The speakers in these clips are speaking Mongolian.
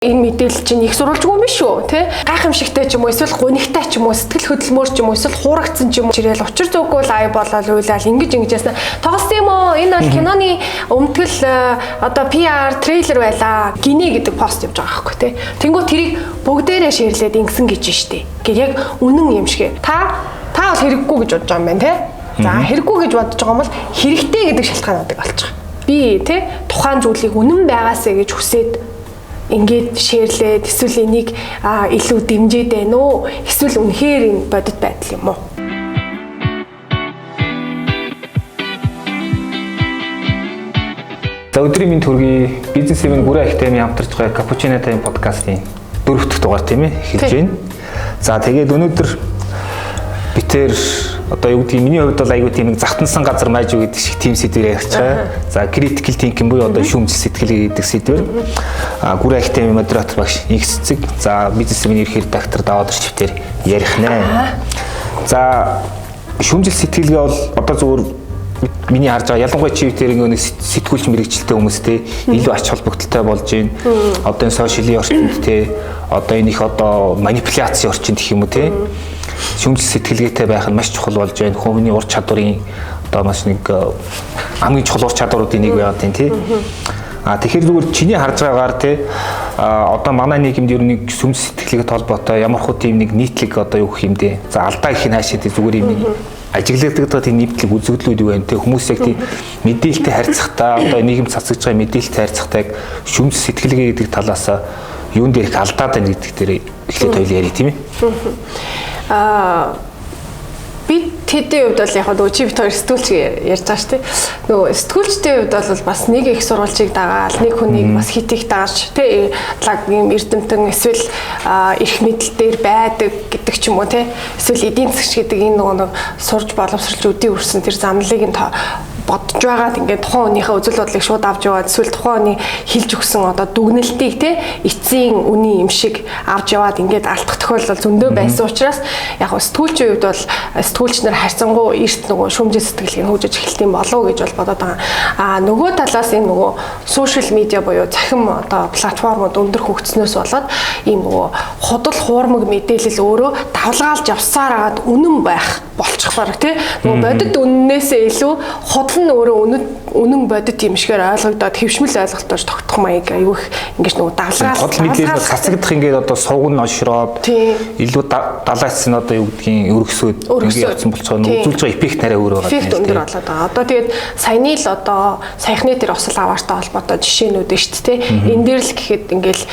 Энэ мэдээлэл чинь их сурвалжгүй юм шүү тий гайхамшигтай ч юм уу эсвэл гунигтай ч юм уу сэтгэл хөдлөмөр ч юм уу эсвэл хуурагдсан ч юм уу чирэл учир зүггүй лайв болоод уйлал ингэж ясна тоглосон юм уу энэ бол киноны өмтгөл одоо PR трейлер байла гинэ гэдэг пост явж байгаа байхгүй тий тэнгуү тэрийг бүгдээрээ шеэрлээд ингэсэн гэж штэ гэх яг үнэн юм шиг та бол хэрэггүй гэж бодож байгаа юм байна тий за хэрэггүй гэж бодож байгаа юм бол хэрэгтэй гэдэг шалтгаануудыг олж байгаа би тий тухайн зүйлийг үнэн байгаасаа гэж хүсээд ингээд шеэрлээд эсвэл энийг илүү дэмжиж байна уу эсвэл үнэхээр энэ бодит байдал юм уу За өдрийн минь төргий бизнес эвэн гүрэн академи хамтарч байгаа Cappuccino Time podcast-ийн 4-р дугаар тийм ээ хэлж байна. За тэгээд өнөөдөр битээр одоо юу гэдгийг миний хувьд бол айгүй тийм нэг захтансан газар майж юу гэдэг шиг team сэдвээр ярих чаа. За critical thinking буюу одоо шүүмжил сэтгэл гэдэг сэдвэр. Гүрэн академи модератор багш X цэг. За бизнес эвэн ерхий редактор даваад ирчвтер ярих нэ. За шүүмжил сэтгэлгээ бол одоо зүгээр миний харж байгаа ялангуяа чивтэр нэг сэтгүүлч мэрэгчлээ хүмүүстэй илүү ач холбогдолтой болж байна. Одоо энэ сошиалын орчинд те одоо энэ их одоо манипуляци орчинд гэх юм уу те шүүмжил сэтгэлгээтэй байх нь маш чухал болж байна. Хүмүүний ур чадварын одоо маш нэг хамгийн чухал ур чадваруудын нэг байгаад байна те. Тэгэхээр зүгээр чиний харж байгаагаар те одоо манай нийгэмд ер нь шүүмжил сэтгэлгээтэй холбоотой ямар хөө тийм нэг нийтлэг одоо юу гэх юм дээ. За алдаа гэх нь хаашаа те зүгээр юм ажиглагддаг тийм нийтлэг үзэгдлүүд юу байна те хүмүүс яг тийм мэдээлэлтэй харьцахтаа одоо нийгэм цацгаж байгаа мэдээлэлтэй харьцахтаа шүүмжил сэтгэлгээ гэдэг талаас юун дээр их алдаад байна гэдэг дээр эхлээд хоёул ярих тийм ээ. Би тэдний хувьд бол яг нөгөө чи бит хоёр сэтгүүлч ярьж байгаа шүү дээ. Нөгөө сэтгүүлчдийн хувьд бол бас нэг их сурвалжийг дагаал, нэг хүнийг бас хит их дааж тий лаг юм эрдэмтэн эсвэл эрх мэдэл дээр байдаг гэдэг ч юм уу тий. Эсвэл эдийн засаг гэдэг энэ нөгөө нэг сурж боловсролж өдий өрсөн тэр замналыг нь бодож байгаад ингээд тухайн хүнийхээ үзэл бодлыг шууд авч яваад эсвэл тухайн хүний хэлж өгсөн одоо дүгнэлтийг те эцсийн үний юм шиг авч яваад ингээд алдах тохиолдол зөндөө байсан учраас яг сэтгүүлчийн хувьд бол сэтгүүлч нар харьцангуй эрт нөгөө шүүмжил сэтгэлгээг хөгжиж эхэлт юм болов уу гэж бол бодоод байгаа. Нөгөө талаас энэ нөгөө сошиал медиа буюу цахим одоо платформуд өндөр хөгжснөөс болоод ийм нөгөө худал хуурмаг мэдээлэл өөрөө давлгаалж явсаар агаад үнэн байх болчихлоо те нөгөө бодит үннээсээ илүү худал нь өөрөө үнэн бодит юм шигээр ойлгогдоод хэвшмэл ойлголтоор тогтох маяг аюу их ингэж нөгөө давлгаал худал мэдээлэл цацагдах ингээд одоо сувг нь ошроод илүү далайц нь одоо юу гэдгийг өргөсөөд ингээд явцсан болцоо үзүүлж байгаа эффект арай өөр байгаа. Эффект өндөр болоод байгаа. Одоо тэгээд саяны л одоо саяхны тэр осол аваартай холбоотой жишээнүүд нь шүү дээ. Энэ дээр л гэхэд ингээл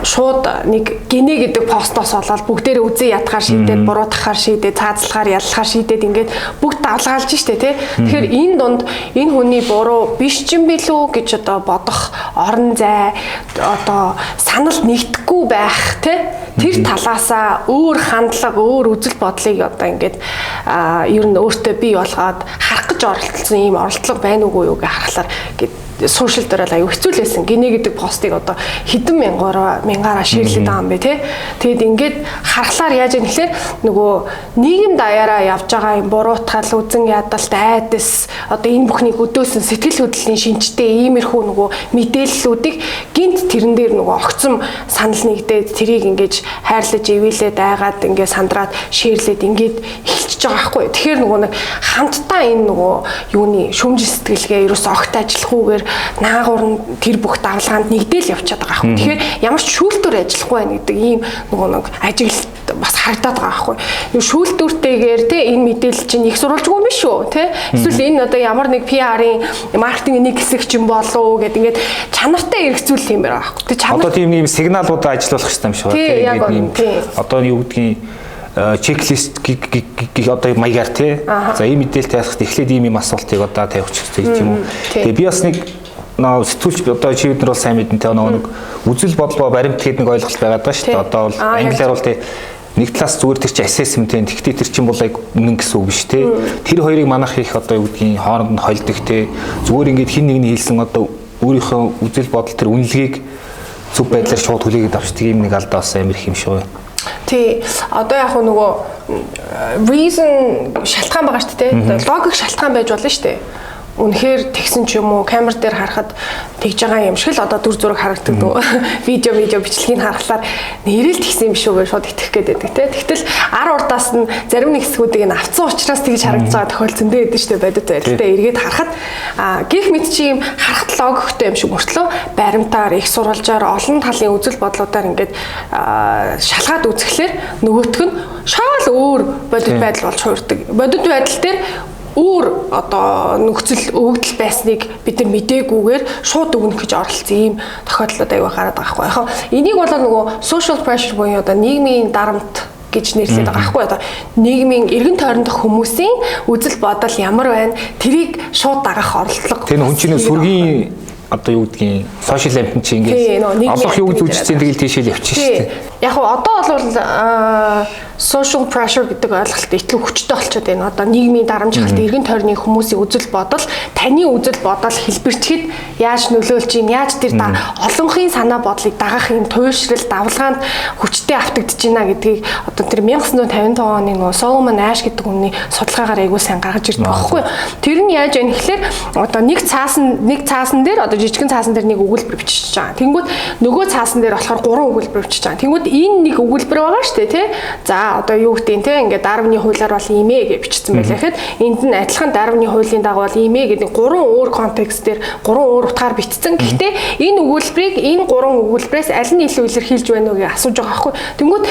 шууд нэг гинэ гэдэг постоос болоод бүгдээрээ үзээ ятгаар шийдээд буруутгахаар шийдээд цаазлахаар яллахаар шийдээд ингээд бүгд давлгаалж штэ тий. Тэгэхээр энэ дунд энэ хүний буруу биш ч юм билүү гэж одоо бодох орон зай одоо санал нэгдэхгүй байх тий. Тэр талаасаа өөр хандлага өөр үзэл бодлыг одоо ингээд ер нь өөртөө бий болгоод харах гэж оролцсон ийм оролдлого байна уугүй юу гэж харахаар сошиал дээр л аюу хэцүү л байсан. Гинэ гэдэг постыг одоо хэдэн мянгаараа шеэрлээд байгаа юм бэ те. Тэгэд ингээд харахаар яаж юм гэхэлэр нөгөө нийгэм даяараа явж байгаа юм буруутгал үзэн ядалт айдас одоо энэ бүхнийг өдөөсөн сэтгэл хөдлөлийн шинжтэй иймэрхүү нөгөө мэдээллүүдийг гинт тэрэн дээр нөгөө огцом санал нэгдээд тэрийг ингээд хайрлаж ивэлээд айгаад ингээд сандраад шеэрлээд ингээд эхэлчихэж байгаа байхгүй. Тэгэхээр нөгөө нэг хамтдаа энэ нөгөө юуны шүүмжил сэтгэлгээ ерөөс огт ажиллахгүйгээр наагур нь тэр бүх давлгаанд нэгдээл явчихад байгаа байхгүй. Тэгэхээр ямар ч шүүлтүр ажиллахгүй байх гэдэг ийм нөгөө нэг ажиглалт бас харагдаад байгаа байхгүй. Юу шүүлтүртэйгээр те энэ мэдээлэл чинь их сурвалжгүй юм биш үү те. Эсвэл энэ одоо ямар нэг PR-ийн маркетингийн нэг хэсэг ч юм болов уу гэдэг ингээд чанартай эргцүүлэх юм байна байхгүй. Тэг чанар одоо тийм ийм сигналуудаа ажиллуулах хэрэгтэй юм шиг байна те. Одоо юу гэдгийг чеклист одоо маягаар тий. За ийм мэдээлэлтэй яхад эхлээд ийм асуултыг одоо тавих хэрэгтэй юм уу. Тэгээ би бас нэг сэтгүүлч одоо чи бид нар бол сайн мэднэ нэг үзэл бодлого баримт гэдэг нэг ойлголт байгаад байгаа шүү дээ. Одоо бол англиар бол тий нэг талаас зүгээр тэр чи assessment энэ тэгтээ тэр чин бол яг үнэн гэсэн үг биш тий. Тэр хоёрыг манайх их одоо юу гэдгийг хооронд нь холдог тий. Зүгээр ингээд хин нэгний хэлсэн одоо өөрийнхөө үзэл бодол тэр үнэлгээг зөв байдлаар шууд хүлээгээд авчдаг юм нэг алдаа бас амар их юм шиг байна. Тий. Одоо яг нөгөө reason шалтгаан байгаа шүү дээ. Логик шалтгаан байж болно шүү дээ. үнэхээр тэгсэн ч юм уу камер дээр харахад тэгж байгаа юм шиг л одоо дүр зураг харагддаг дөө. Видео бичлэгийг харахаар нэрэл тэгсэн юм шүү гэж шууд итгэх гээд байдаг те. Тэгтэл ар урдаас нь зарим нэг хэсгүүдийг нь авцсан учраас тэгж харагдаж байгаа тохиол зөндөө байдаг шүү дээ бодит байралтай эргээд харахад гих мэд чи юм харахад логиктэй юм шиг мөртлөө баримтаар их сурвалжаар олон талын үзэл бодлуудаар ингээд шалгаад үзэхлээр нөгөөх нь шал өөр бодит байдал болж хуурдаг. Бодит байдал дээр өөр одоо нөхцөл өгөгдөл байсныг бид нар мэдээгүйгээр шууд өгнөх гэж оролцсон ийм тохиолдлууд аягүй гараад байгаа байхгүй. Яг энийг бол нөгөө social pressure буюу одоо нийгмийн дарамт гэж нэрлэдэг байгаа байхгүй. Одоо нийгмийн эргэн тойрондох хүмүүсийн үзэл бодол ямар байна тэрийг шууд дагах оролдлого. Тэр хүн чинь сүргийн одоо юу гэдгийг сошиал амтэн чи ингээд олох юу гэж үзчихсэн тэгэл тийшээ л явчих шүү дээ. Яг одоо бол social pressure гэдэг ойлголт итлэг хүчтэй болчиход байна. Одоо нийгмийн дарамжхалт эргэн тойрны хүмүүсийн үзэл бодол, таны үзэл бодол хэлбэрчгэд яаж нөлөөлж юм, яаж тэр олонхын санаа бодлыг дагах юм туйлшрал, давлгаанд хүчтэй автагдж байна гэдгийг одоо тэр 1955 оны нөгөө Solomon Asch гэдэг хүний судалгаагаар айгуу сайн гаргаж ирдэг байхгүй юу? Тэр нь яаж яах гэхээр одоо нэг цаасан дээр одоо жижигхэн цаасан дээр нэг өгүүлбэр бичиж байгаа. Тэнгүүд нөгөө цаасан дээр болохоор 3 өгүүлбэр бичиж байгаа. Тэнгүүд энэ нэг өгүүлбэр байгаа шүү дээ, тий? За одоо юу гэдэг те ингээд Дарвины хуулиар бол ийм ээ гэж бичсэн байлаа гэхэд энд нь адилхан Дарвины хуулийн дагуу бол ийм ээ гэдэг 3 өөр контекстээр 3 өөр утгаар бичсэн. Гэхдээ энэ өгүүлбэрийг энэ 3 өгүүлбэрээс аль нь илүү илэрхийлж байна уу гэж асууж байгаа байхгүй. Тэнгүүд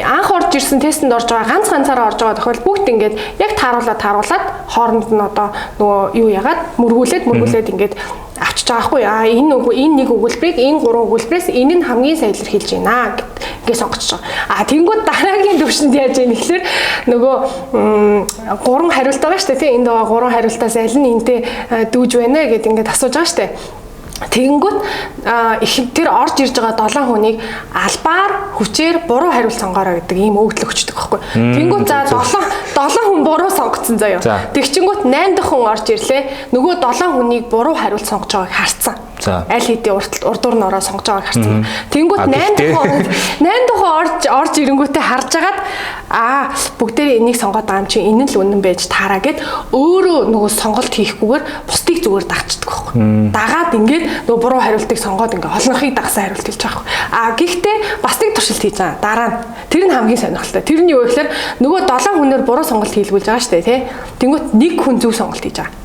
анх орж ирсэн тестэнд орж байгаа ганцаараа орж байгаа тохиол бүгд ингээд яг тааруулаад хооронд нь одоо нөгөө юу ягаад мөргүүлээд ингээд авчиж байгаа хгүй. Энэ нэг өгүүлбэрийг энэ 3 өгүүлбэрээс энэ нь хамгийн сайн илэрхийлж байна гэж сонгоч байгаа. Тэнгүүд дараагийн төвшөнд яаж яах гэхээр нөгөө 3 хариулт байгаа шүү дээ тий. Энд байгаа 3 хариултаас аль нь энтэй дүүж байна гэд ингээд асууж байгаа шүү дээ. Тэгэнгүүт тэр орж ирж байгаа 7 хүнийг албаар хүчээр буруу хариулт сонгоорой гэдэг ийм өгдөл өгчдөг байхгүй. Тэгэнгүүт за 7 хүн буруу сонгоцсон заяа. Тэгчингүүт 8 дахь хүн орж ирлээ. Нөгөө 7 хүнийг буруу хариулт сонгож байгааг харцсан. Аль хэдийн урдуур нь ороо сонгож байгааг харцсан. Тэгэнгүүт 8 дахь орж ирэнгүүтээ харж агаад бүгдээрээ энийг сонгоод байгаа юм чи энэ л үнэн байж таараа гэд өөрөө нөгөө сонголт хийхгүйгээр бусдыг зүгээр дагчдаг байхгүй. Дагаад ингээд нөгөө буруу хариултыг сонгоод ингээ олонхыг дагсан хариулт хэлж байгаа байхгүй. Гэхдээ бас нэг туршилт хийж байгаа. Дараа нь тэр нь хамгийн сонирхолтой. Тэр нь юу вэ гэхээр нөгөө 7 хүнээр буруу сонголт хийлгүүлж байгаа шүү дээ тий. Тэнгүүт нэг хүн зөв сонголт хийж байгаа.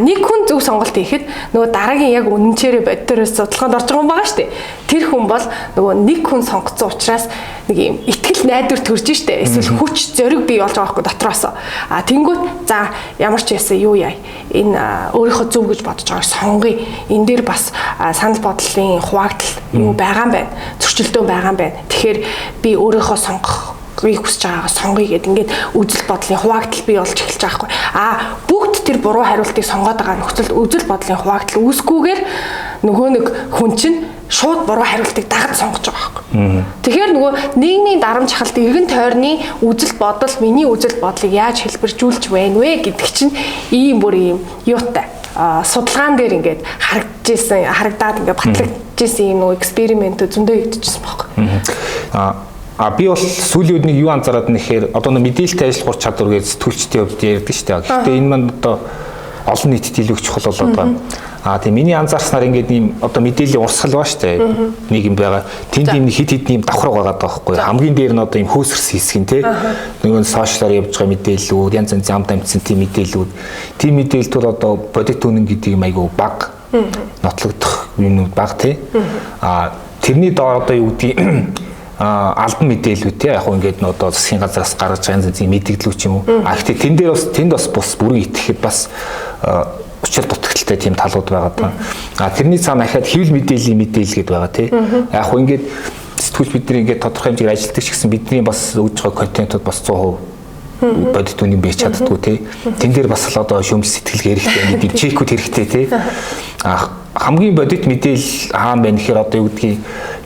Нэг хүн зөв сонголт хийхэд нөгөө дараагийн яг үнэнчээрээ боддоороос судалгаанд орж байгаа юм байгаа шүү дээ. Тэр хүн бол нөгөө нэг хүн сонгоцсон учраас нэг юм итгэл найдвар төрж штэ. Эсвэл хүч зориг бий болж байгаа байхгүй дотроос. Тэнгүүт за ямар ч яасан юу яа. Энэ өөрийнхөө зөв гэж бодож байгааг сонгоё. Энэ дээр бас санал бодлын хуваагдал юу байгаа юм байна. Зөрчилдөөн байгаа юм байна. Тэгэхээр би өөрийнхөө сонгох хүсэж байгаагаа сонгоё гэд ингээд үзэл бодлын хуваагдал бий болж эхэлж байгаа байхгүй. Бүгд тэр буруу хариултыг сонгоод байгаа нөхцөлд үзэл бодлын хуваагдал үүсгүүгээр нөгөө нэг хүн чинь шууд буруу хариултыг дагаж сонгож байгаа байхгүй. Тэгэхээр нөгөө нийгмийн дарамт шахалт эргэн тойрны үзэл бодол миний үзэл бодлыг яаж хэлбэржүүлж байна вэ гэдэг чинь ийм бүр ийм юутай судалгаан дээр ингээд харагдаад ингээд батлагдж ирсэн юм нөгөө эксперимент зөндөө хийжсэн байхгүй. Би бол сүүлийн үед нэг юу анзаараад нэхээр одоо мэдээлэлтэй ажиллах чадвар гэж сэтгүүлчдийн хувьд ярьдаг шүү дээ. Гэхдээ энэ манд одоо олон нийтэд илүү чухал болоод байгаа. Тийм миний анзаарснаар ингээд ийм одоо мэдээллийн урсгал ба шүү дээ. Нэг юм байгаа. Тэнд ийм хит ийм давхраг байгаа байхгүй. Хамгийн дээр нь одоо ийм хөөсөрс хэсэг нь тий. Нөгөө сошиалаар явж байгаа мэдээллүүд, янз янз амт амтсан тийм мэдээллүүд. Тийм мэдээлэлд бол одоо бодит үнэн гэдэг юм айгүй бага. Нотлогдох юмнууд бага тий. Тэрний доор одоо юу гэдэг албан мэдээлүүд тий яг ингээд одоо засгийн газраас гаргаж байгаа янз янзын мэдээлэлүүд ч юм уу. Гэхдээ тэнд бас бус бүрэн итгэхэд бас учир дутагдaltaй тийм талууд байгаа даа. Тэрний цаана дахиад хэвлэл мэдээллийн мэдээлэл гэдэг байгаа тий. Яг хөө ингээд сэтгүүлч бидний ингээд тодорхой хэмжээгээр ажилтдаг ч гэсэн бидний бас өгж байгаа контентууд бас 100% бодит үнэн байж чаддгүй тий. Тэн дээр бас л одоо шүүмж сэтгэлгээ хэрэгтэй гэдэг чекүүд хэрэгтэй тий. Хамгийн бодит мэдээлэл хаана байна гэхээр одоо юу гэдгийг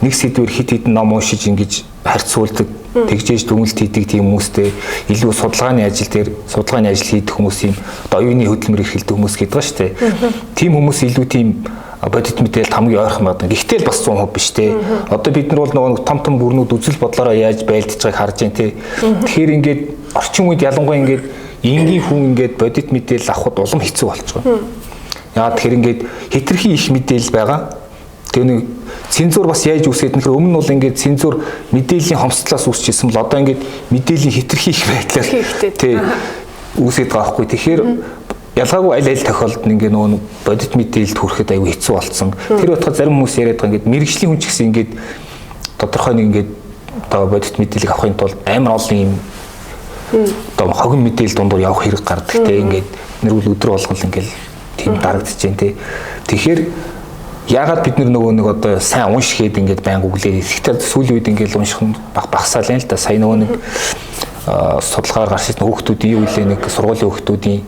нэг сэдвэр хит хитэн ном уншиж ингэж харьцуулдаг тэгжээж дүгнэлт хийдэг тийм хүмүүстэй илүү судалгааны ажил хийдэг хүмүүсийн одоо оюуны хөдөлмөр эрхэлдэг хүмүүс гэдэг ба штэ. Тийм хүмүүс илүү тийм бодит мэдээлэлд хамгийн ойрхон байдаг. Гэхдээ л бас 100% биш те. Одоо бид нар бол нөгөө том бүрнүүд үзэл бодлороо яаж байлдаж байгааг харж байна те. Тэгэхээр ингээд орчин үед ялангуяа ингээд энгийн хүн ингээд бодит мэдээлэл авахд улам хэцүү болж байгаа. Яагаад тэгэхээр ингээд хитрхи их мэдээлэл байгаа. Тэгээ нэг цензур бас яаж үүсгээд нөхөр өмнө нь бол ингээд цензур мэдээллийн хомсдлоос үүсчихсэн бол одоо ингээд мэдээллийн хитрхи их байдлаар тий үүсээд байгаа байхгүй. Тэгэхээр ялгаагүй аль тохиолдолд ингээд нөгөө бодит мэдээлэлд хүрэхэд аюу хэцүү болсон. Тэр утгаар зарим хүмүүс яриад байгаа ингээд мэрэгжлийн хүн ч гэсэн ингээд тодорхой нэг ингээд одоо бодит мэдээлэл авахын тулд амар олон юм одоо хогон мэдээлэл дундуур явах хэрэг гардаг те ингээд нэрвэл өдөр болгол ингээд тийм дарагдаж байна те. Тэгэхээр яагаад бид нөгөө нэг одоо сайн уншихэд ингээд байнга үглээ. Гэхдээ сүүлийн үед ингээд унших нь багасаал юм л да. Сая нөгөө нэг судалгаагаар гарч ирсэн хүүхдүүдийн юу гэлээ нэг сургуулийн хүүхдүүдийн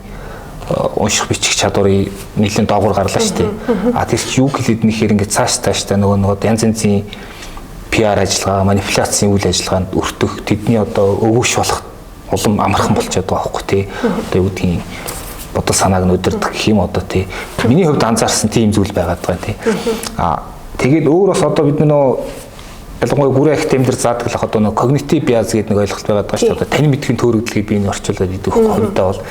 унших бичих чадварыг нэлээд доогуур гарлаа шүү дээ. А тэр чи юу гэлээд нэхэр ингээд цааш та нөгөө янз янзын PR ажиллагаа, манипуляцийн үйл ажиллагаанд өртөх тэдний одоо өвөш болох улам амархан болчиход байгаа байхгүй тий. Одоо юу гэдгийг бодол санааг нь өдөрдөг гэх юм одоо тий. Миний хувьд анзаарсан тийм зүйл байгаад байгаа тий. Тэгээд өөр бас одоо бид нөгөө ялангуяа гүрэн академид заадаг л одоо нөгөө когнитив биаз гэдэг нэг ойлголт байгаад байгаа шүү дээ. Таны мэдхийн төөрөгдлийг би энэ орчуулад идэх хувьдаа бол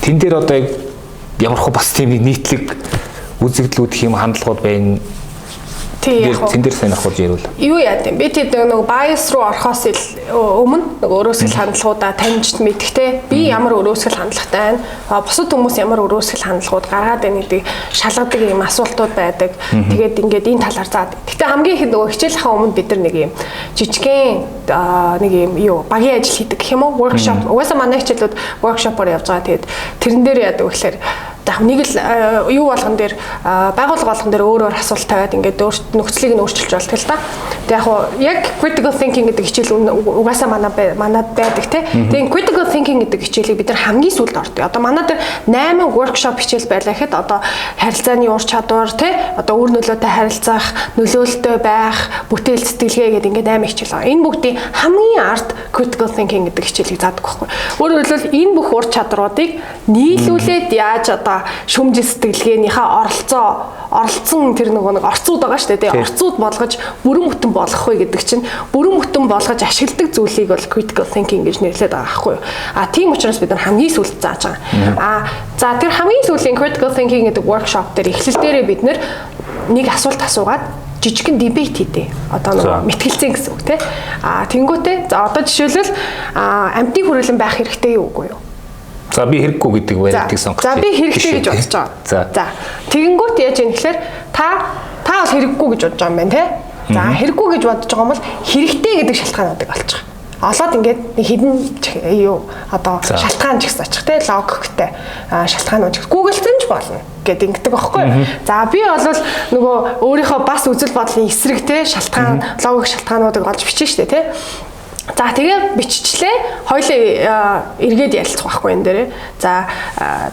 тэн дээр одоо ямар хөө бас тийм нийтлэг үзэгдлүүд гэх юм хандлагууд байна. Тэн дээр сонирхолж ярил. Юу яа гэм би тэд нөгөө bias руу орохоос өмнө нөгөө өрөөсгөл хандлагуудаа таньж мэдхтэй би ямар өрөөсгөл хандлагатай байна. Бусад хүмүүс ямар өрөөсгөл хандлагууд гаргаад байна гэдэг шалгадаг юм асуултууд байдаг. Тэгээд ингээд энэ талаар заад. Гэтэ хамгийн их нөгөө хичээлийнхаа өмнө бид нар нэг юм жижигхэн нэг юм юу багийн ажил хийдэг гэх юм уу workshop. Угаасаа манай хичээлүүд workshop-оор явж байгаа. Тэгээд тэрэн дээр яадаг гэхээр нэг л юу болгон дээр байгууллага болгон дээр өөрөөр асуулт тавиад ингээд нөхцөлийг нь өөрчилж болдог л да. Тэг яг critical thinking гэдэг хичээл угаасаа манад байдаг те. Тэгээ critical thinking гэдэг хичээлийг бид нар хамгийн сүүлд ордог. Одоо манад 8 workshop хичээл байлаа гэхэд одоо харилцааны ур чадвар те одоо өөр нөлөөтэй харилцах, нөлөөлөлтөй байх, бүтээл сэтгэлгээ гэдэг ингээд 8 хичээл байгаа. Энэ бүгдийн хамгийн ард critical thinking гэдэг хичээлийг заадаг байхгүй. Өөрөөр хэлбэл энэ бүх ур чадруудыг нийлүүлээд яаж одоо шүмжил сэтгэлгээнийхээ оролцсон тэр нэг орцууд байгаа шүү дээ. Орцууд болгож бүрэн бүтэн болгох вэ гэдэг чинь бүрэн бүтэн болгож ашигладаг зүйлийг бол critical thinking гэж нэрлэдэг байгаа байхгүй юу. Тийм учраас бид нар хамгийн сүүлд зааж байгаа. За тэр хамгийн сүүлийн critical thinking гэдэг workshop дээр эхлэл дээрээ бид нар нэг асуулт асуугаад жижигхэн debate хийдэ. Одоо нэг мэтгэлцэн гэсэн үг тий. Тэнгүүтээ за одоо жишээлбэл амьтны хүрээлэн байх хэрэгтэй юу үгүй юу? За би хэрэггүй гэдэг баримтыг сонгож байна. За би хэрэгтэй гэж бодож байгаа. За тэгэнгүүт яаж юм гэхээр та бол хэрэггүй гэж бодож байгаа юм байна тий. За хэрэггүй гэж бодож байгаа юм бол хэрэгтэй гэдэг шалтгаануудыг олж байгаа. Олоод ингээд нэг хідэн юу одоо шалтгаан ч гэсэн очих тий логиктэй шалтгаанууд гуглдсан ч болно гэдэг ингэдэг байхгүй. За би бол нөгөө өөрийнхөө бас үзэл бодлын эсрэг тий шалтгаан логик шалтгаануудыг олж бичнэ шүү дээ тий. За тэгээ биччихлээ. Хоёлаа эргээд ярилцах байхгүй энэ дээрээ. За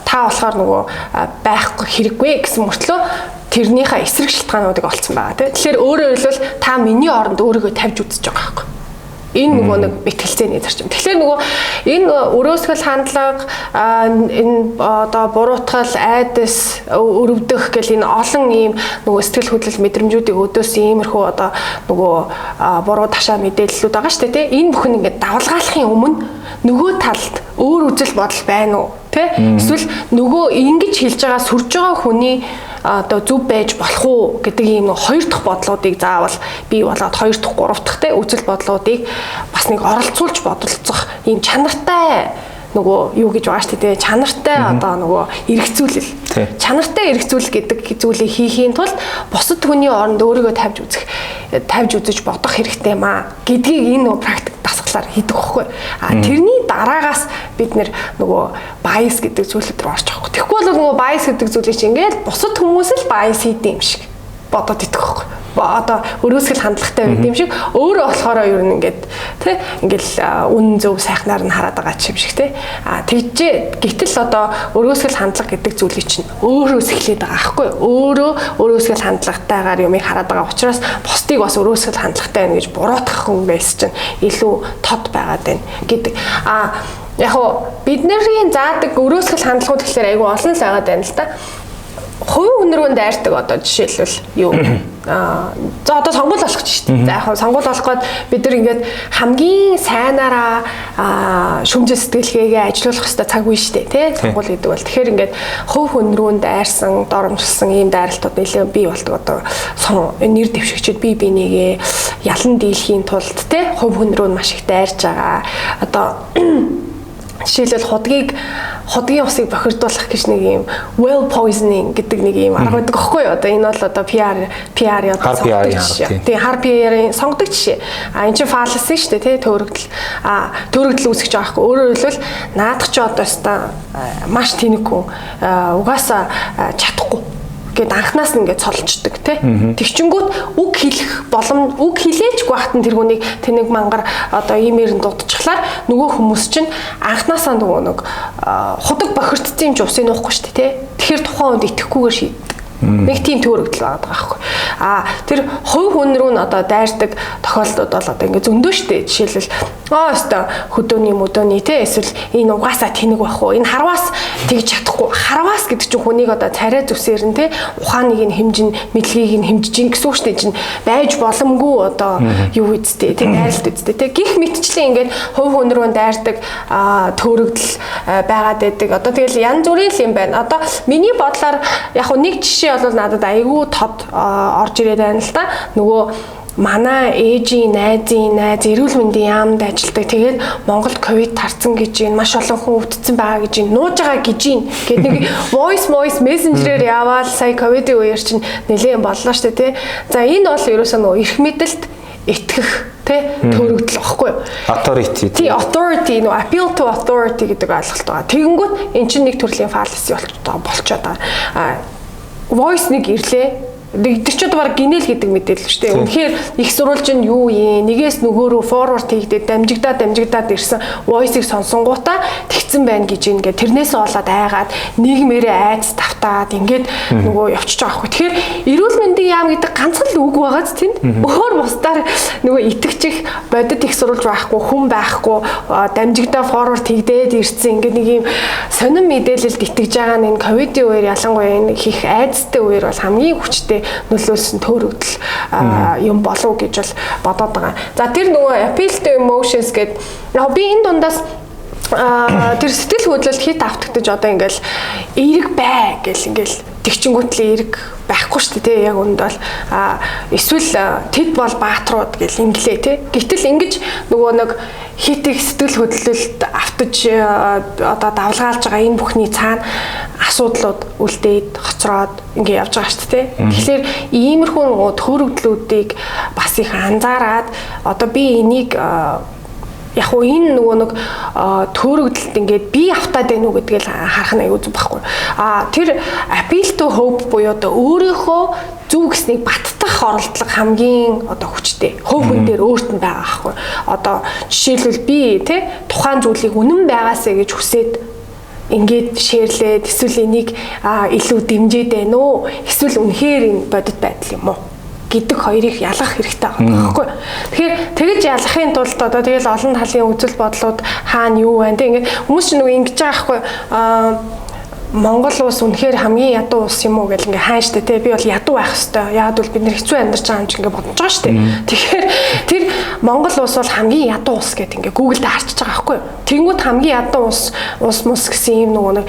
та болохоор нөгөө байхгүй хэрэггүй гэсэн мөртлөө тэрнийхээ эсрэг шалтгаануудыг олцсон байгаа тийм. Тэгэхээр өөрөөр хэлбэл та миний оронд өөрийгөө тавьж үзэж байгаа байхгүй. Энэ нөгөө нэг мэтгэлцээний зарчим. Тэгэхээр нөгөө энэ өрөөсгөл хандлага энэ одоо буруутгал, айдас, өрөвдөх гэл энэ олон ийм нөгөө сэтгэл хөдлөл мэдрэмжүүдийг өдөөс иймэрхүү одоо нөгөө буруу ташаа мэдээллүүд байгаа шүү дээ. Энэ бүхэн ингээд давалгаалахын өмнө нөгөө талд өөр үзэл бодол байна уу? Тэ? Эсвэл нөгөө ингэж хэлж байгаа сүрж байгаа хүний одоо зүв байж болох уу гэдэг ийм хоёр дахь бодлуудыг заавал бий болгоод хоёр дахь гурав дахь те үзэл бодлуудыг бас нэг оролцуулж бодолцох ийм чанартай нөгөө юу гэж байгаа шүү дээ чанартай одоо нөгөө эргцүүлэл чанартай эргцүүлэл гэдэг зүйлийг хийхийн тулд бусад хүний оронд өөрийгөө тавьж үзэж бодох хэрэгтэй юм аа гэдгийг энэ практик дасгалаар хийдэг байхгүй. Тэрний дараагаас бид нөгөө bias гэдэг зүйлүүд рүү орчих واخгүй. Тэгэхгүй бол нөгөө bias гэдэг зүйлийг чинь ингээд бусад хүмүүс л bias хийдэг юм шиг бодоод идэх واخгүй. Одоо өрөөсгөл хандлагатай байд юм шиг өөрөө болохоор ер нь ингээд тий ингээл үн зөв сайхнаар нь хараад байгаа юм шиг тий тэгжээ гэтэл одоо өрөөсгөл хандлага гэдэг зүйлийг чинь өөрөөс эхлээд байгаа аахгүй өөрөө өрөөсгөл хандлагатайгаар юмыг хараад байгаа учраас бусдыг бас өрөөсгөл хандлагатай байна гэж буруутгах хүн байсан чинь илүү тод байгаад байна гэдэг яг хоо бидний заадаг өрөөсгөл хандлагууд гэхээр айгүй олон л байгаад байна л да. Хувийн хүн рүү дайрдаг одоо жишээлбэл юу за одоо сонгуул болох ч шүү дээ. За яг сонгуул болох гээд бид нар ингээд хамгийн сайнаараа шүмжил сэтгэлгээгээ ажилуулах хэрэгтэй цаг үе шүү дээ, тий? Сонгуул гэдэг бол тэгэхээр ингээд хувь хүн рүү дайрсан, доромжилсан ийм дайралтууд нэлээд бий болдог. Одоо нэр дэвшигчид бие бинийгээ ялан дийлхийн тулд тий хувь хүн рүү маш их дайрж байгаа. Одоо жишээлбэл худгийн усыг бохирдуулах гэж нэг юм well poisoning гэдэг нэг юм арга байдаг аахгүй юу? Одоо энэ бол одоо PR одоо сонгодог жишээ. Тийм хар PR-ийн сонгодог жишээ. Энд чинь fallacy шүү дээ, тий төөрөгдөл. Төөрөгдөл үүсгэж байгаа аахгүй. Өөрөөр хэлбэл наадах чи одоо маш тэнэг хүн угаасаа чадахгүй гэд анханаас нь ингээд цолчдөг тий. Тэгчингүүт үг хэлээчгүй бахтан тэр хүнийг тэнэг мангар одоо иймээр нь дуудчихлаар нөгөө хүмүүс чинь анханасаа нөгөө нэг худаг бохирдсон юм ч усыг нуухгүй шүү дээ тий. Тэгэхээр тухайн үед итгэхгүйгээр шийддэг. Нэг тийм төөрөгдөл байгаа байхгүй. Тэр хувь хүн рүү н одоо дайрдаг тохиолдлууд бол одоо ингээд зөндөө штэ. Жишээлбэл өстой хөдөөний те эсвэл энэ угаасаа тэнэг байх уу? Энэ харваас тэгж чадахгүй. Харваас гэдэг чинь хүнийг одоо царай зүсээр нь те ухааныг нь хэмжин, мэдлэгийг нь хэмжиж ин гэсэн үг штэ. Чинь байж боломгүй одоо юу үсттэй те дайралт үсттэй те. Гих мэтчлэн ингээд хувь хүн рүү дайрдаг төөрөгдөл байгаад байдаг. Одоо тэгэл янз бүрийн юм байна. Одоо миний бодлоор яг нэг жишээ бол надад айгүй тод орж ирээд байна л да. Нөгөө манай ээжийн найз эрүүл мэндийн яамд ажилладаг. Тэгээд Монголд ковид тарцсан гэж байна. Маш олон хүн өвдсөн байгаа гэж байна. Нууж байгаа гэж байна. Гэт нэг voice messenger-ээр яваал сая ковидын үеэр чинь нэлээд боллоо штэ тий. За энэ бол ерөөсөө нөгөө эрх мэдэлд итгэх тий төөрөгдөл واخгүй юу? Authority. Тий authority нөгөө appeal to authority гэдэг ойлголт байгаа. Тэгэнгүүт эн чинь нэг төрлийн fallacy болчиход байгаа. Voice нэг ирлээ. Тэр ч одоо баг гинэл гэдэг мэдээлэл шүү дээ. Үнэхээр их сурвалж нь юу юм? Нэгээс нөгөө рүү forward хийгдээд дамжигдаад ирсэн voice-ыг сонсонгуудаа тэгсэн байна гэж ингээд тэрнээс болоод айгаад нийгмээрээ айц тавтаад ингээд нөгөө явчихж байгаа хгүй. Тэгэхээр эрүүл мэндийн яам гэдэг ганцхан л үг байгаа ч тийм. Өөр бусдаар нөгөө итгэчих бодит их сурвалж байхгүй, хүн байхгүй, дамжигдаа forward хийгдээд ирсэн ингээд нэг юм сонин мэдээлэлд итгэж байгаа нь энэ ковидын үеэр ялангуяа энэ их айцтай үеэр бол хамгийн хүчтэй нөлөөлсөн төөрөгдөл юм болов гэж бол бодоод байгаа. За тэр нөгөө appeal to emotions гэдэг яг би энэ дундаас тэр сэтгэл хөдлөлт хит автагдаж одоо ингээл эерэг бай гэл ингээл тэгчингүүтлээ эерэг байхгүй шүү дээ тий яг үүнд бол эсвэл тэд бол баатрууд гэл инглээ тий. Гэтэл ингэж нөгөө нэг хит их сэтгэл хөдлөлт автаж одоо давлгаалж байгаа энэ бүхний цаана асуудлууд үлдээд хоцроод ингэ явж байгаа шүү дээ. Тэгэхээр иймэрхүү нөгөө төөрөгдлүүдийг бас их анзаараад одоо би энийг яг уу энэ нөгөө нэг төөрөгдөлт ингээд би автаад байна уу гэдгийг харах нь аюу зүг байхгүй. Тэр appeal to hope буюу одоо өөрийнхөө зүг гэснийг баттах оролдлого хамгийн одоо хүчтэй. Хувь хүн дээр өөрт нь байгаа байхгүй. Одоо жишээлбэл би тий тухайн зүйлийг үнэн байгаасаа гэж хүсээд ингээд шеэрлээд эсвэл энийг илүү дэмжиж байна уу? Эсвэл үнэхээр энэ бодит байдал юм уу гэдэг хоёрыг ялгах хэрэгтэй байгаа байхгүй. Тэгэхээр тэгэж ялгахын тулд одоо тэгэл олон талын үзэл бодлууд хаана юу байна те ингээд хүмүүс ч нөгөө ингэж байгаа байхгүй. Монгол улс үнэхээр хамгийн ядуу улс юм уу гэл ингээ хаан штэ те би бол ядуу байх хэвээр. Яг бол бид нэр хэцүү амьдарч байгаа юм чи ингээ бодож байгаа штэ. Тэгэхээр тэр Монгол улс бол хамгийн ядуу улс гэдэг ингээ Google-д харчиж байгаа байхгүй юу. Тэнгүүд хамгийн ядуу улс гэсэн юм нөгөө нэг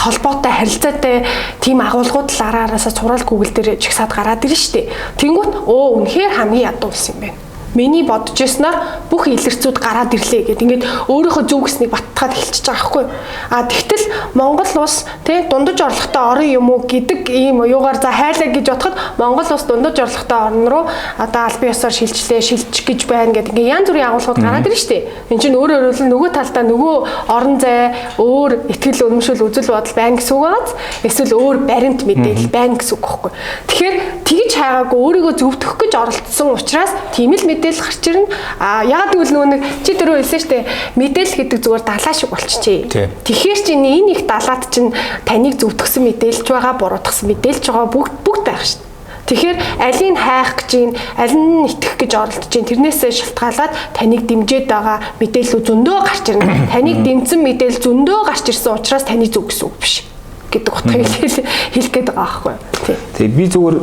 холбоотой харилцаатай тийм агуулгууд л араасаа цурал Google дээр жигсаад гараад ирнэ штэ. Тэнгүүд үнэхээр хамгийн ядуу улс юм байна. Миний бодож яснаар бүх илэрцүүд гараад ирлээ гэдэг. Ингээд өөрийнхөө зүг гэснийг баттгаад хэлчихэж байгаа байхгүй. Тэгтэл Монгол улс тий дундаж орлоготой орн юм уу гэдэг ийм юугаар за хайлаа гэж бодоход Монгол улс дундаж орлоготой орн руу одоо аль бие ёсоор шилжчих гэж байна гэдэг. Ингээд янз бүрийн агуулгууд гараад ирнэ шүү дээ. Энд чинь өөрөөр хэлбэл нөгөө талдаа нөгөө орон зай өөр ихтгэл үнэмшил үзэл бодол байна гэсэн үг байгааз эсвэл өөр баримт мэдээлэл байна гэсэн үг байхгүй. Тэгэхээр тэгж хайгаагүй өөрийгөө зөвтгөх гэж оролцсон учраас тийм л мэдээлэл гарч ирнэ. Яагаад гэвэл нөгөө нэг чи түрүү хэлсэн штэ мэдээлэл гэдэг зүгээр далаа шиг болчихжээ. Тэгэхээр чи энэ их далаад чинь таныг зөвтгсөн мэдээлж байгаа, буруутгсан мэдээлж байгаа бүгд байх штэ. Тэгэхээр алийг хайх гэж юм, аль нь итгэх гэж оролдож чинь тэрнээсээ шалтгаалаад таныг дэмжиж байгаа мэдээлэл зөндөө гарч ирнэ. Таныг дэмжсэн мэдээлэл зөндөө гарч ирсэн учраас таны зөв гэсэн үг биш гэдэг утгыг хэлэх гээд байгаа байхгүй. Тэгээ би зүгээр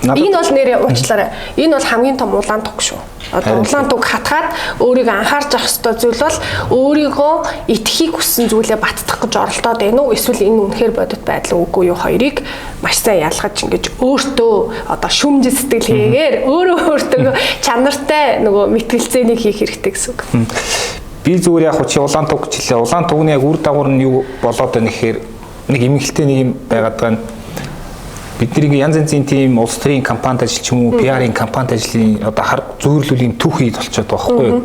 Энэ бол нэрээ уучлаарай. Энэ бол хамгийн том улаан туг шүү. Одоо улаан туг хатгаад өөрийгөө анхаарч авах ёстой зүйл бол өөрийгөө итгэхийг хүссэн зүйлээ баттгах гэж оролдоод байна уу? Эсвэл энэ үнэхээр бодит байдал үгүй юу хоёрыг маш сайн ялгаж ингэж өөртөө одоо шүмж сэтгэл хийгээр өөртөө чанартай нөгөө мэтгэлцээнийг хийх хэрэгтэй гэсэн үг. Би зүгээр яг чи улаан туг жилээ. Улаан тугны яг үр дагавар нь юу болоод байна гэхээр нэг эмгэлтэй нэг юм байгаад байна. Бидний янз янзын тийм улс төрийн компанид ажиллаж ч юм уу, PR-ийн компанид ажиллах одоо зүйрлүүлийн түүхий болчиход байгаа байхгүй юу?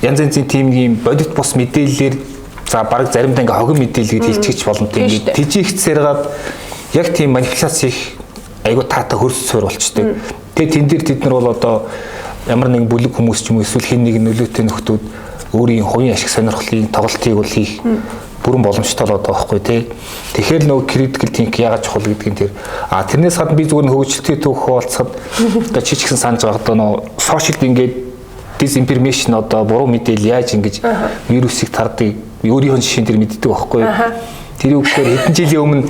Янз янзын тийм ийм бодит бус мэдээллээр за баг заримдаа ингээ хогон мэдээлэл гэж хэлчихэж боломжтой ингээ тижигцээр гад яг тийм манипуляц их айгуу таата хөрс суур болчтой. Тэгээ тэн дээр тэд нар бол одоо ямар нэгэн бүлэг хүмүүс ч юм уу эсвэл хэн нэгэн нөлөөтэй нөхдүүд өөрийн хувийн ашиг сонирхлын тоглолтыг бол хийх бүрэн боломжтой болоод байгаа байхгүй тий. Тэгэхээр нөгөө critical think яагаад чухал гэдгийг тэр тэрнээс гадна би зүгээр хөгжилтэй түүх хуваалцахад одоо чи ч гэсэн санаж байгаа одоо нөгөө сошиалд ингээд disinformation одоо буруу мэдээлэл яаж ингэж вирусыг тардыг өөрийнхөө жишээн дээр мэддэг байхгүй юу. Тэр үгээр хэдэн жилийн өмнө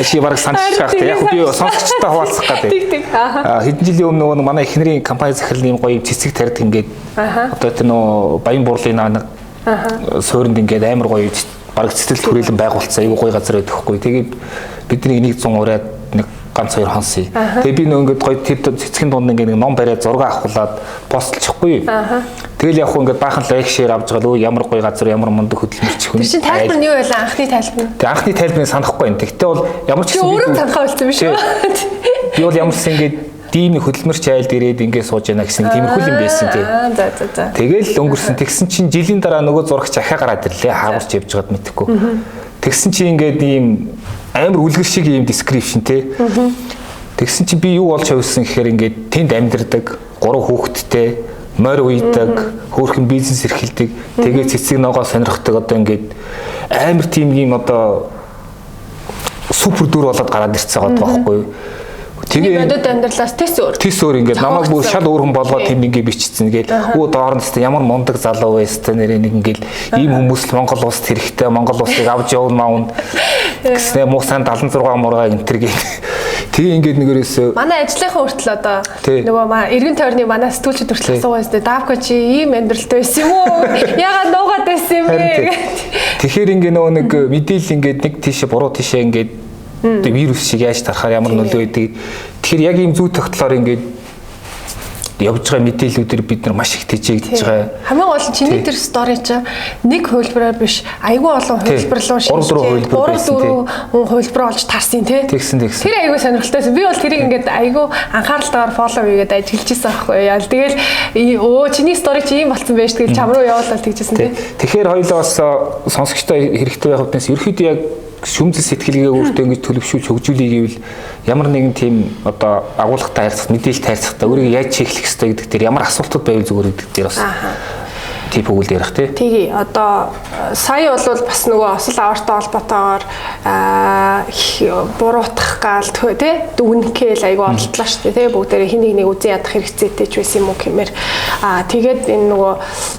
чи бараг санаж байгаа хэрэг яг би сонсогчтой хуваалцах гэдэг. Хэдэн жилийн өмнө нөгөө манай эхнэрийн компани захирал юм гоё цэцэг тарьдаг ингээд одоо тэр нөгөө баян буурлын нэг суурьнд ингээд амар гоё бараг цэцэл түрээлэн байгуулсан айгуу гоё газар байдаг хгүй. Тэгээд бидний 100 ураад нэг ганц хоёр хонсъя. Тэгээ би нөгөө ингээд гоё тэр цэцгийн дунд ингээд нэг ном бариад зураг авахлаад постлчихгүй. Тэгэл яг хөө ингээд баахан лайк шеэр авч байгаа л ямар гоё газар ямар мундаг хөдөлмөрч хүн. Тэр чинь тайлбар нь юу байлаа анхны тайлбар? Тэгээ анхны тайлбарыг санахгүй байна. Тэгтээ бол ямар ч гэсэн өөрөө санахаа болсон биш үү? Би бол ямар ч гэсэн ингээд дийм хөдөлмөрч айлд ирээд ингээд сууж яана гэсэн тиймэрхүү юм байсан тий. За. Тэгэл өнгөрсөн тэгсэн чинь жилийн дараа нөгөө зурагч ахаа гараад ирлээ. Хаагурч явж байгаад мэдхгүй. Тэгсэн чинь ингээд ийм амар үлгэр шиг ийм description тий. Тэгсэн чинь би юу болж явсан гэхээр ингээд тэнд амьдардаг 3 хүүхэдтэй морь уйдаг, хөөрхөн бизнес эрхэлдэг, тэгээ цэцэг ногоо сонирхдаг одоо ингээд амар тийм ийм одоо супер дүр болоод гараад ирцээ байгаа байхгүй юу. Тэгээ бодит амьдралаас тис өөр ингээд намайг бүр шал өөр хүн болгоод тийм ингээ бичсэн. Гээл өө доорноос ямар мундаг залуу байстай нэрээ нэг ингээл ийм хүмүүс л Монгол улсад хэрэгтэй, Монгол улсыг авч явуулмаа гэснээр муусаан 76 мургаа энтер гээд тэгээ ингээд нэгээрээс манай ажлынхаа хүртэл одоо нөгөө эргэн тойрны манай сэтгүүлчид хүртэл асуугаа өстэй давка чи ийм амьдралтай байсан юм уу? Ягаад нуугаад байсан юм бэ? Тэгэхээр ингээ нөгөө нэг мэдээлэл ингээд нэг тийшээ буруу тийшээ ингээд тэг вирус шиг яаж тарахаар ямар нөлөө өгдөг. Тэгэхээр яг ийм зүй тогтлоор ингээд явж байгаа мэдээллүүдээр бид нар маш их тэжээгдэж байгаа. Хамгийн гол нь чиний тэр стори чи нэг хувилбараар биш айгүй олон хувилбарлуу шинжлэх 3-4 хувилбар олж тарсан тий. Тэгсэн. Тэр айгүй сонирхолтойсэн. Би бол тэрийг ингээд айгүй анхааралтайгаар фоллоу хийгээд ажиллаж байсан байхгүй яа. Тэгэл чиний стори чи ийм болсон байж тэгэл чам руу явуулаад тэгжсэн тий. Тэгэхээр хоёулаа бас сонсогчтой хэрэгтэй байх үднээс ерөөхдөө яг шүмжил сэтгэлгээ өөртөө ингэж төлөвшүүлж хөгжүүлэх гэвэл ямар нэгэн тийм одоо агуулгатай харьцах, мэдээлэл харьцахтаа өөрийгөө яаж чиглэх хэрэгтэй гэдэг дээр ямар асуултууд байвал зүгээр гэдэг дээр бас тип өгөл ярих тий. Тэгээ одоо сая бол бас нөгөө осол авартай холбоотойгоор буруутгах гал тий дүгнэхэл айгу олдлоо шүү дээ тий бүгдээрээ хин нэг үзэн ядах хэрэгцээтэй ч байсан юм уу гэмээр тэгээд энэ нөгөө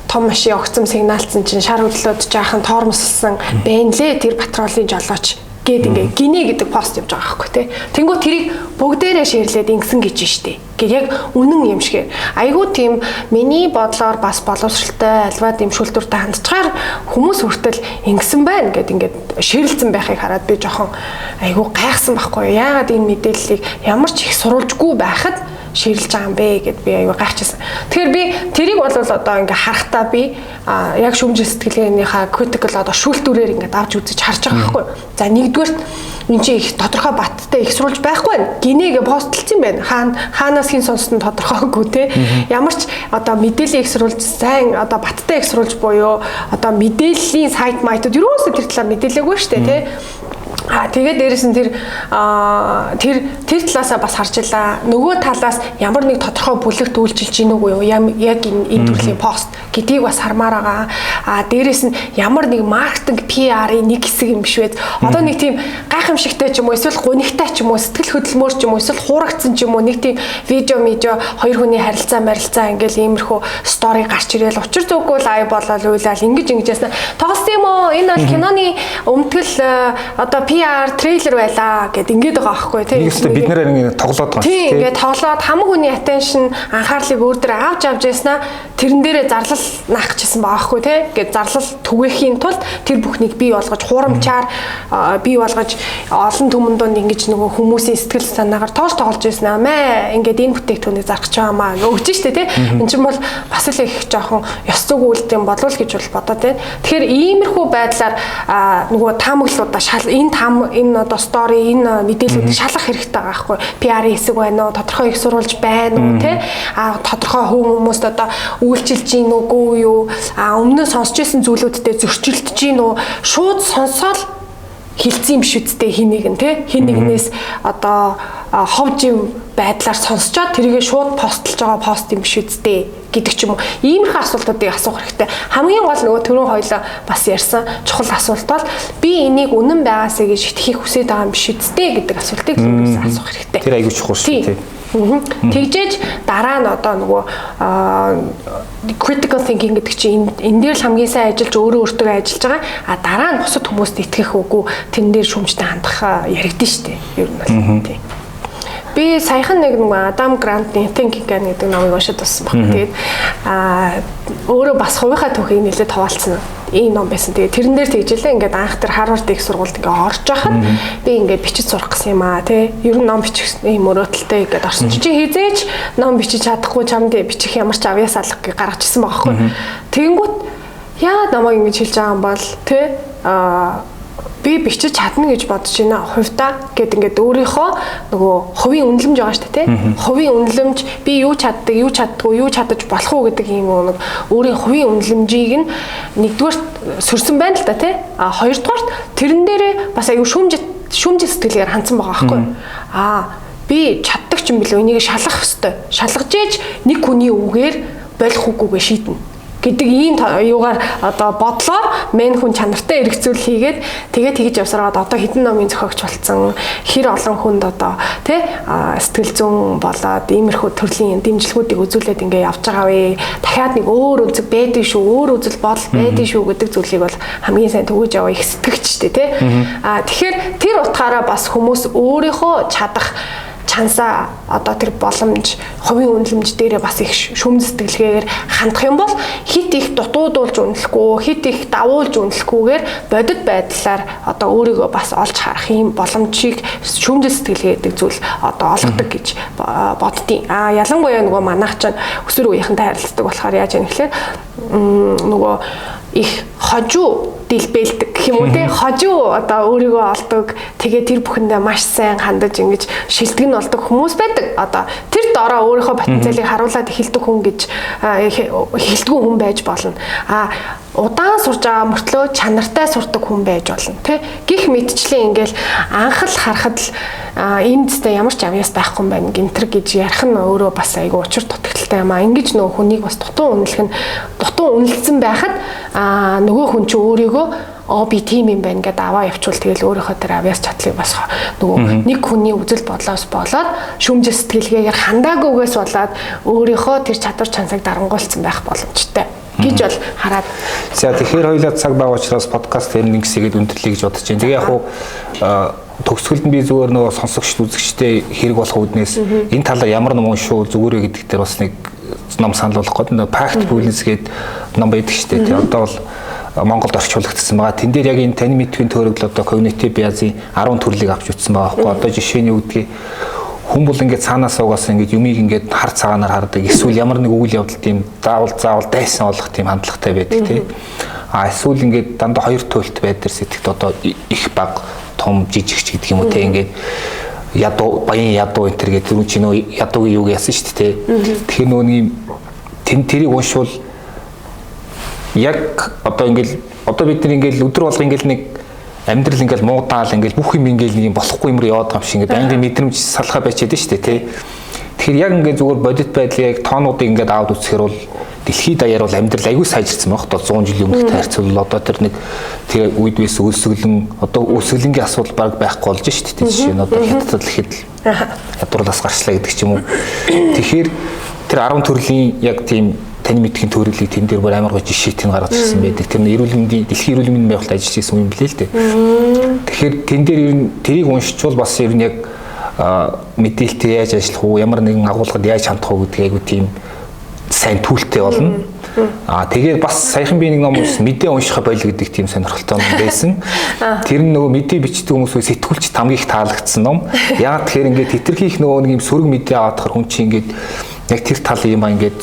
том машин огцом сигналцсан чинь шар хөдлөөд жаахан тоормослсон бэнлээ тэр патролын жолооч гээд ингээ гинэ гэдэг пост явж байгаа байхгүй тий. Тэнгүү тэрийг бүгдээрээ шеэрлээд ингэсэн гэж штэ. Гэт яг үнэн юм шигээр. Айгуу тийм миний бодлоор бас боловсралтай альва тийм шүлтүртэй хандчихаар хүмүүс хүртэл ингэсэн байна гэд ингээд шеэрлсэн байхыг хараад би жоохон айгуу гайхсан байхгүй юу. Яагаад энэ мэдээллийг ямар ч их сурвалжгүй байхад ширлж байгаа юм бэ гэд би аюу гайхчихсан. Тэгэхээр би тэрийг бол одоо ингээ харахтаа би яг шүмжил сэтгэлгээнийхээ critical одоо шүүлтүүрээр ингээ авч үзэж харж байгаа байхгүй. За нэгдүгээрт энэ чи их тодорхой баттай их сурулж байхгүй байна. Гинэгээ постлцсан байна. Хаанаас хин сонссон тодорхойгүй те. Ямар ч одоо мэдээлэл их сурулж сайн одоо баттай их сурулж буюу одоо мэдээллийн сайт майтууд юусоо тэр талаар мэдээлээгүй шүү дээ те. Тэгээд дээрэс нь тэр талаасаа бас харж илаа. Нөгөө талаас ямар нэг тодорхой бүлэгт үйлчилж гин үгүй юу? Яг энэ төрлийн пост гэдгийг бас хармаар байгаа. Дээрэс нь ямар нэг маркетинг PR-ийн нэг хэсэг юм биш вэ? Одоо нэг тийм гайхамшигтай ч юм уу, эсвэл гунигтай ч юм уу, сэтгэл хөдлөмөр ч юм уу, эсвэл хуурагдсан ч юм уу, нэг тийм видео хоёр хүний харилцаа ингээл иймэрхүү стори гарч ирээл учир зүггүй лайв болоод уйлал ингэж ясна. Тоглосон юм уу? Энэ бол киноны өмтгөл одоо PR трейлер байлаа гэд ингээд байгаа байхгүй тийм. Нэгсээ бид нэр ингээд тоглоод байгаа тийм ингээд тоглоод хамаг хүний attention анхаарлыг өөр дээр авч яснаа тэрэн дээрээ зарлал наах гэжсэн байгаа байхгүй тийм. Ингээд зарлал түгээхийн тулд тэр бүхнийг бий болгож хурамчаар бий болгож олон түмэн донд ингэж нөгөө хүмүүсийн сэтгэл санаагаар тоглож яснаа мэ ингээд энэ бүтээгдэхүүнийг зарах ч юмаа өгч штэ тийм. Энд чинь бол бас л их жоохон ёс зүг үйлдэл юм болов гэж бол бодоод байна. Тэгэхээр иймэрхүү байдлаар нөгөө таамаглалуудаа энэ одоо стори энэ мэдээллүүдийг шалгах хэрэгтэй байгаа байхгүй. PR-ийн хэсэг байна уу, тодорхой их сурвалж байна уу те тодорхой хүмүүст одоо үйлчилж гин үгүй юу, өмнө нь сонсч байсан зүйлүүдтэй зөрчилдөж гин үү, шууд сонсоод хилцсэн юм биш үсттэй хин нэгэн те хин нэгнээс одоо ховж юм байдлаар сонсчоод тэргээ шууд постлж байгаа пост юм биш үсттэй гэдэг ч юм уу. Иймэрхүү асуултуудыг асуух хэрэгтэй. Хамгийн гол нөгөө түрүүн хоёлоо бас ярьсан чухал асуулт бол би энийг үнэн байгаасаа гэж итгэхийг хүсэж байгаа юм биш үсттэй гэдэг асуултыг түрүүнээс асуух хэрэгтэй. Тэр аягүй чухал шүү дээ. Тэгжээж дараа нь одоо нөгөө critical thinking гэдэг чинь энэ дээр л хамгийн сайн ажиллаж өөрөө өөртөө ажиллаж байгаа. Дараа нь бусад хүмүүст итгэх үгүй тэрэн дээр шүүмжтэй хандах яригдэн штэ. Ер нь бол тийм. Би саяхан нэг Адам Грантны Thinking гэдэг номыг уншиж байсан баг. Тэгээд өөрөө бас хувийнхаа түүхийг нэлээд хаваалцсан ийм ном байсан. Тэгээд тэрэн дээр тэгжлээ. Ингээд анх тэр Harvard их сургуульд ингээд орж байхад би ингээд бичиж сурах гэсэн юм аа тий. Ер нь ном бичих ийм өрөөдөлтэй ингээд орсон чи хизээч ном бичиж чадахгүй чамд бичих ямар ч авьяас алга гэж гаргаж ирсэн байгаа байхгүй. Тэгэнгүүт яа намайг ингэж хэлж байгаа юм бол тий би бичиж чадна гэж бодож байна хувьдаа гэд ингээд өөрийнхөө нөгөө хувийн үнэлэмж байгаа шүү дээ тий. Хувийн үнэлэмж би юу чаддаг, юу чаддгүй, юу чадаж болох уу гэдэг ийм нэг өөрийн хувийн үнэлэмжийг нь нэгдүгээр сөрсөн байна л да тий. Хоёрдугаар тэрэн дээрээ бас аюу шүүмж сэтгэлгээр хандсан байгаа байхгүй. Би чаддаг ч юм билүү энийг шалгах хэвээр. Шалгаж ээж нэг хүний үгээр болох үгүйгээ шийднэ гэдэг ийм юугаар одоо бодлоор мен хүн чанартай эргцүүл хийгээд тэгж явсараад одоо хэдэн номын зохиогч болсон хэр олон хүнд одоо тий сэтгэл зүйн болоод иймэрхүү төрлийн дэмжлэгүүдийг үзүүлээд ингээ явж байгаа вэ. Дахиад нэг өөр үзэг байдаг шүү, өөр үзэл бодол байдаг шүү гэдэг зүйлийг бол хамгийн сайн түгэж яваа их сэтгэгчтэй тий. Тэгэхээр тэр утгаараа бас хүмүүс өөрийнхөө чадах чансаа одоо тэр боломж хувийн үнэлэмж дээрээ бас их шүүмж сэтгэлгээгээр хандах юм бол хит их дутуудуулж үнэлэхгүй хит их давуулж үнэлэхгүйгээр бодит байдлаар одоо өөрийгөө бас олж харах юм боломжийг шүүмж сэтгэлгээ гэдэг зүйл одоо олгодог гэж боддیں۔ Ялангуяа нөгөө манайх чинь өсвөр үеийнхэнтэй харилцдаг болохоор яаж яах вэ гэхээр нөгөө их хожуу дэлбэлдэг гэх юм уу те хожуу одоо өөрийгөө олдог тэгээ тэр бүхэндээ маш сайн хандаж ингэж шилдэг нь болдог хүмүүс байдаг. Одоо тэр дороо өөрийнхөө потенциалыг харуулад эхэлдэг хүн гэж эхэлдэггүй хүн байж болно. Удаан сурж байгаа мөртлөө чанартай сурдаг хүн байж болно тий. Гэх мэтчлэн ингээл анх л харахад л энэ дэстэй ямар ч авьяас байхгүй юм байна гинтэр гэж ярих нь өөрөө бас айгүй учир дутагдaltaй юм аа. Ингэж нөгөө хүнийг бас дутуу үнэлсэн байхад нөгөө хүн чи өөрийгөө би тийм юм байна гэдээ аваа явуул тэгэл өөрийнхөө тэр авьяас чадлыг бас нөгөө нэг хүний үзэл бодлоос болоод шүүмж сэтгэлгээгээр хандаагүйгээс болоод өөрийнхөө тэр чадвар чансаг дарангуулсан байх боломжтой гэж бол хараад. За тэгэхээр хоёулаа цаг бага учраас подкаст эндингсгээд өндөрлөе гэж бодож байна. Тэгээ яг хуу төгсгөлд нь би зүгээр нөгөө сонсогчд үзэгчтэй хэрэг болох үүднээс энэ талаар ямар ном уншуу зүгээрээ гэдэг дээр бас нэг ном санал болгох гээд нөгөө Pact Bullies гээд ном байдаг шүү дээ. Одоо бол Монголд орчуулагдсан байгаа. Тэн дээр яг энэ таны мэдхийн төрөглөл одоо cognitive bias-ийн 10 төрлийг авч утсан байгаа байхгүй. Одоо жишээ нь юу гэдгийг хүн бол ингээд цаанаас угаасаа ингээд юмыг ингээд хар цагаанаар хардаг. Эсвэл ямар нэг үйл явдал тийм заавал дайсан болох тийм хандлагатай байдаг тий. Эсвэл ингээд дандаа хоёр туйлт байдаг сэтгэт одоо их баг том жижигч гэдэг юм уу тий ингээд ядуу баян ядуу энэ төр гэдэг юм чи нөө ядуугийн юуг яасан шүү дээ тий. Тэгэхээр нөө нэг тэрийг уншвал яг одоо ингээд одоо бид нар ингээд өдөр болго ингээд нэг амьдрал ингээл муудаал ингээл бүх юм ингээл нэг болохгүй юмруу яваад байгаа юм шиг ингээд байнгын мэдрэмж салхаа байчаад байна шүү дээ тий. Тэгэхээр яг ингээд зүгээр бодит байдлыг яг тоонуудыг ингээд аваад үзэхээр бол дэлхийд даяар бол амьдрал аягүй сайжирсан байх. Одоо 100 жилийн өмнөхтэй харьцуулбал одоо тэр нэг тэр үед байсан өлсгөлэн одоо өлсгөлөнгийн асуудал баг байхгүй болж шүү дээ. Жишээ нь одоо хятадд ихэд ядуурлаас гарчлаа гэдэг ч юм уу. Тэгэхээр тэр 10 төрлийн яг тийм таны мэдхийн төрөлийг тэн дээр бүр амар гоо жишээтэй гаргаж ирсэн байдаг. Тэр нь эрүүл мэндийн дэлхийн эрүүл мэндийн байгууллагад ажиллаж байсан юм билээ л дээ. Тэгэхээр тэн дээр ер нь тэрийг уншичвал бас ер нь яг мэдээлэлтэй яаж ажиллах уу, ямар нэгэн агуулгад яаж хандах уу гэдгийг айгу тийм сайн түлхтэй болно. Тэгээд бас саяхан би нэг ном уншсан мэдээ уншихаа боль гэдэг тийм сонирхолтой ном байсан. Тэр нь нөгөө мэдээ бичдэг хүмүүсээс сэтгүүлч хамгийн их таалагдсан ном. Яагаад тэгэхээр ингээд хэтэрхийх нөгөө нэг юм сөрөг мэдээ аваадахаар хүн чинь ингээд яг тэр тал юм аа ингээд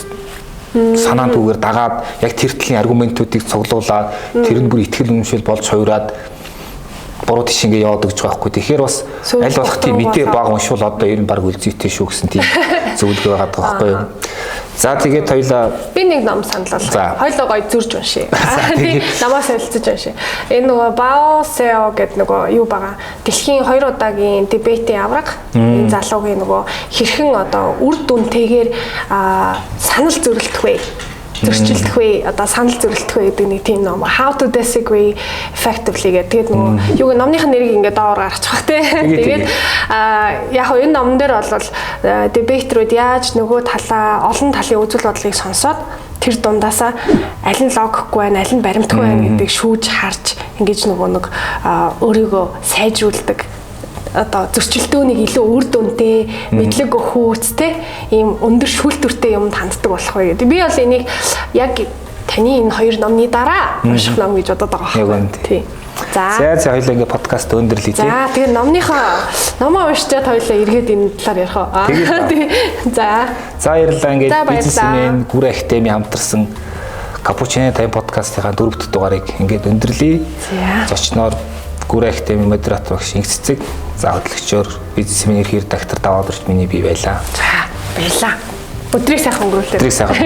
санаанд үгээр дагаад яг тэр талын аргументуудыг цуглуулад тэр нь бүр ихтгэл үнэмшил болж хувираад буруу тийш ингээ яваад гэж байгаа байхгүй. Тэгэхээр бас аль болох тийм мэдээ баг уншвал одоо ер нь баг үлзийтэй шүү гэсэн тийм зөвлөгөө байгаа байхгүй юу. За тэгээд хоёлаа би нэг ном санал болгоё. Хоёлоо гоё зурж уншия. Тэгээд намаас солилцож уншия. Энэ нөгөө Bao Seo гэдэг нөгөө юу байгаа. Дэлхийн 2 удаагийн дебетийн авраг. Энэ залуугийн нөгөө хэрхэн одоо үр дүнтэйгээр санал зөрөлдөх вэ? Зөрчилдөх вэ? Одоо санал зөрөлдөх вэ гэдэг нэг тийм ном. How to disagree effectively гэдэг. Тэгээд нөгөө юуг номных нэрийг ингээд доогоор гаргачих те. Тэгээд яг хөө энэ номон дээр бол дебейтерүүд яаж нөгөө талаа олон талын үзэл бодлыг сонсоод тэр дундаасаа аль нь логикгүй байна, аль нь баримтгүй байна гэдгийг шүүж харж ингэж нөгөө нэг өөрийгөө сайжруулдаг. Одоо зөрчилдөөнийг илүү үр дүнтэй, мэдлэг өгөхүүцтэй ийм өндөр шүүлтүртэй юмд ханддаг болох вэ гэдэг. Би бол энийг яг таны энэ хоёр номны дараа унших ном гэж бодоод байгаа юм. Тий. За хоёлаа ингээ подкаст өндөрлөе тий. За тэгээ номоо уншчаад хоёлаа эргээд энэ талаар ярих уу. За баярлалаа ингээ бизнесмен Гүр Академи хамтарсан Cappuccino Time podcast-ийн 4-р дугаарыг ингээд өндөрлөе. Зочноор Гүр Академи модератор багш Инх Цэцэг, за хөтлөгчөөр бизнесмен эрх редактор Даваад Орч миний бий байлаа. За баярлалаа. Өдрийг сайхан өнгөрүүлээ. Өдрийг сайхан.